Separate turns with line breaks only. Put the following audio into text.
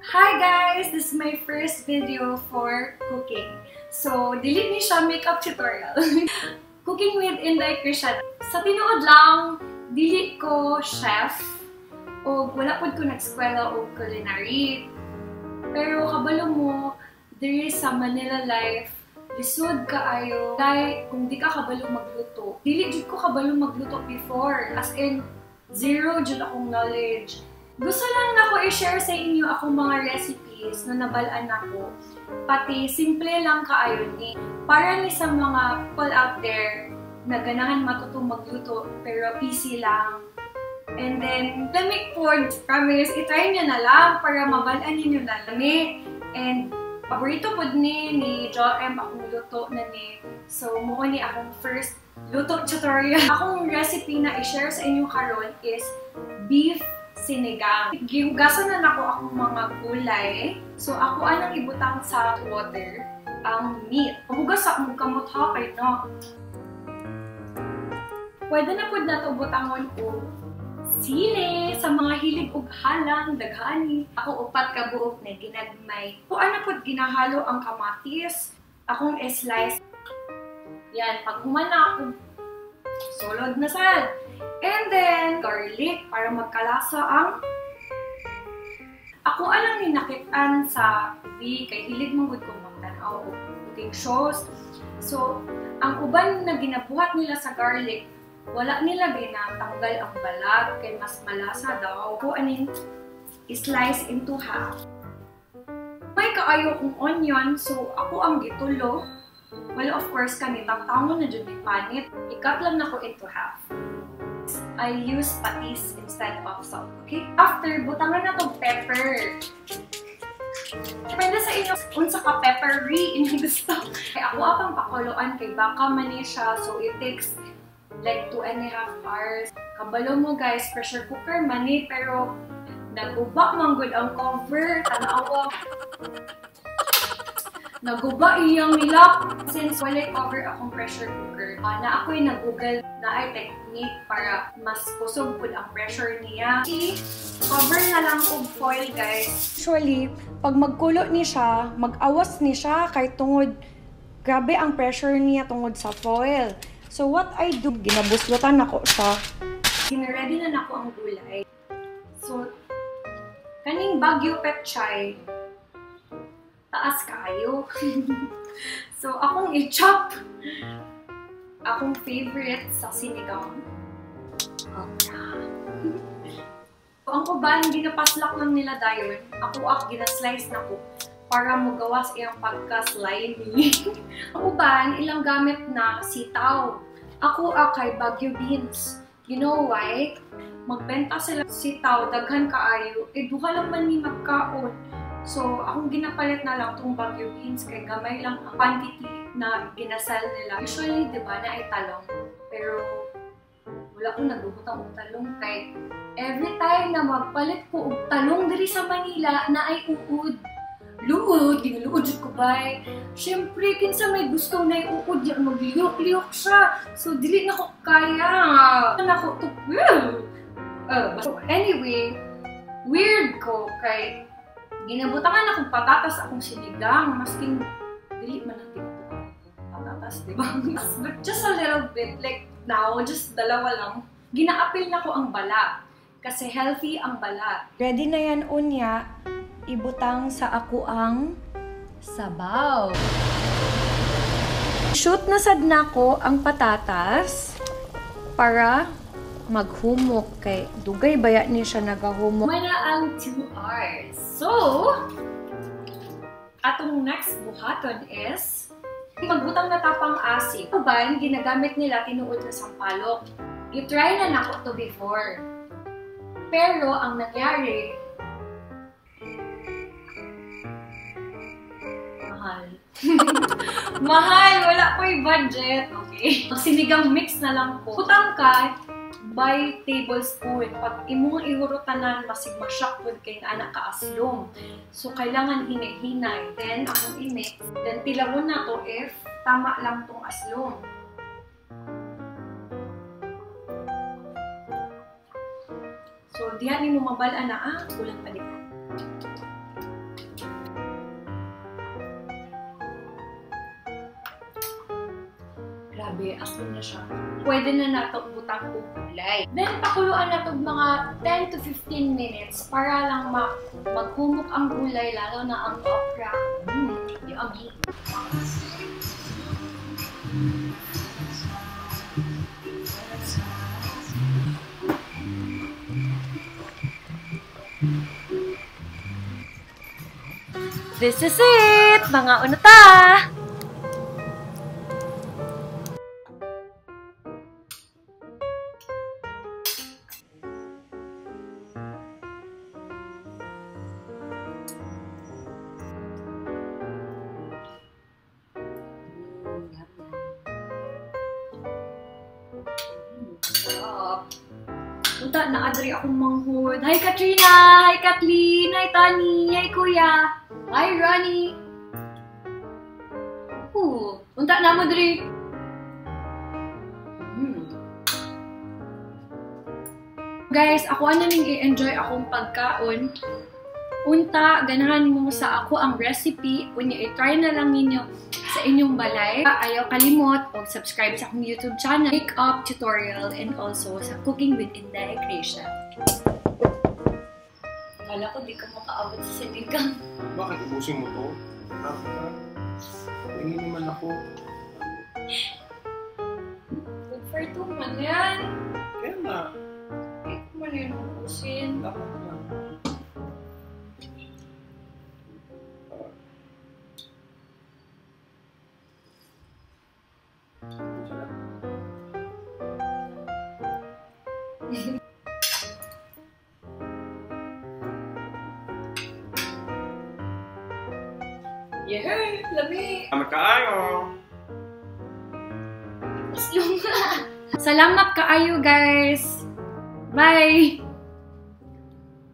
Hi guys! This is my first video for cooking. So, dili ni siya makeup tutorial. Cooking with Inday Christian. Sa tinuod lang, dili ko chef o wala pod ko nag-eskwela o culinary. Pero kabalo mo, diri sa Manila life, lisod kaayo. Like, kung di ka kabalo magluto. Dili jud ko kabalo magluto before. As in, zero jud akong knowledge. Gusto lang na ko i-share sa inyo akong mga recipes na nabalaan ako. Pati simple lang kaayo ni. Para ni sa mga people out there na ganahan matutong magluto pero busy lang. And then, lamig food, promise, itry nyo na lang para mabalaan ninyo na lami. And paborito po ni Joem akong luto na ni. So, mukha ni akong first luto tutorial. Akong recipe na i-share sa inyo karon is beef sinigang. Gihugasan na nako akong mga gulay. So, ako anang ibutang sa water ang meat. Hugas sa mong kamot ha, kay no. Pwede na po na ito butangon o sili sa mga hilig ug halang, daghani. Ako upat ka buok na ginagmay. Kung ano po ginahalo ang kamatis, akong slice. Yan, pag humana ako, solod na sad. And then, garlic para magkalasa ang ako alang ni nakitaan sa TV kay hilig mong good kong magtanaw o cooking shows. So, ang uban na ginabuhat nila sa garlic, wala nila ginatanggal ang balat kay mas malasa daw. Kung anin, slice into half. May kaayo kong onion, so ako ang gitulo. Well, of course, kanitang tangon na dyan may panit. I-cut lang na ko into half. I use patis instead of salt, okay? After, butangan na itong pepper. Depende sa inyo kung sa ka-peppery inyong gusto. Kaya ako apang pakuluan kay baka mani siya, so it takes like 2.5 hours. Kabalo mo guys, pressure cooker mani, pero naguba man good ang cover, tanawa. Naguba iyang nilap. Since wala cover akong pressure cooker, na ako'y nag-google na ay technique para mas kusog po ang pressure niya. I-cover na lang og foil guys. Usually, pag magkulo ni siya, mag-awas ni siya kay tungod grabe ang pressure niya tungod sa foil. So what I do, ginabuslutan ako siya. Gina-ready na nako ang gulay. So, kaning Baguio Petchay, taas kayo. So, akong i-chop. Akong favorite sa sinigang. Okra. So, ang uban, ginapaslak lang nila dayon. Ako ginaslice na ko para magawas iyang pagka-slimy. Ang uban, ilang gamit na sitaw. Ako kay Baguio beans. You know why? Magbenta sila sitaw, daghan kaayo. Duha lang man ni magkaon. So, akong ginapalit na lang itong Baguio beans kay gamay lang ang quantity na ginasal nila. Usually, di ba, na ay talong. Pero, wala ko nagbubutang og talong kay every time na magpalit ko og talong diri sa Manila na ay uod. Luod, ginuod ko ba? Siyempre, kinsa may gusto na iuod yan, magliyok-liyok siya. So, dili na ko kaya. Na ko to, so, anyway, weird ko kay ginabutangan akong patatas akong sinigang, masking dili man natin patatas, di ba? But just a little bit, like now, just dalawa lang. Ginaapil na ko ang balat, kasi healthy ang balat. Ready na yan unya, ibutang sa ako ang sabaw. Shoot na sad na ko ang patatas para maghumok kay dugay baya ni siya nagahumok. Mana ang 2 hours. So, atong next buhaton is magbutang na tapang asin. Uban, ginagamit nila tinuod na sampalok. I-try na nako to before. Pero ang nangyari, mahal. Mahal, wala ko'y budget. Okay. Sinigang mix na lang ko. Butang ka by tablespoon. Pag imong ihurutanan, masig masyak po kay anak ka aslom. So, kailangan hinay-hinay. Then, akong i-mix. Then, tilawon na to if tama lang tong aslom. So, diyan mo mabalaan na, kulang pa din. Grabe, aso na siya. Pwede na nato butang og gulay. Then, pakuluan na ito mga 10 to 15 minutes para lang maghumok ang gulay, lalo na ang okra. Yummy! This is it! Mga unata! Punta na adri akong manghud. Hi Katrina! Hi Kathleen! Hi Tani! Hi Kuya! Hi Ronnie! Punta na mo diri. Guys, ako ano ning i-enjoy akong pagkaon. Unta, ganahan mo sa ako ang recipe. Unya, i-try na lang ninyo sa inyong balay. Ayaw kalimot o subscribe sa akong YouTube channel, makeup tutorial, and also sa Cooking with Inday Creation. Kala ko di ka makaabot sa sinigang.
Bakit ubusin mo to? Tingin naman ako.
Good for 2 man yan.
Kaya na.
Ikaw man yun ubusin.
Dapat na.
Yay! Lami!
Salamat kaayo!
Salamat kaayo guys! Bye!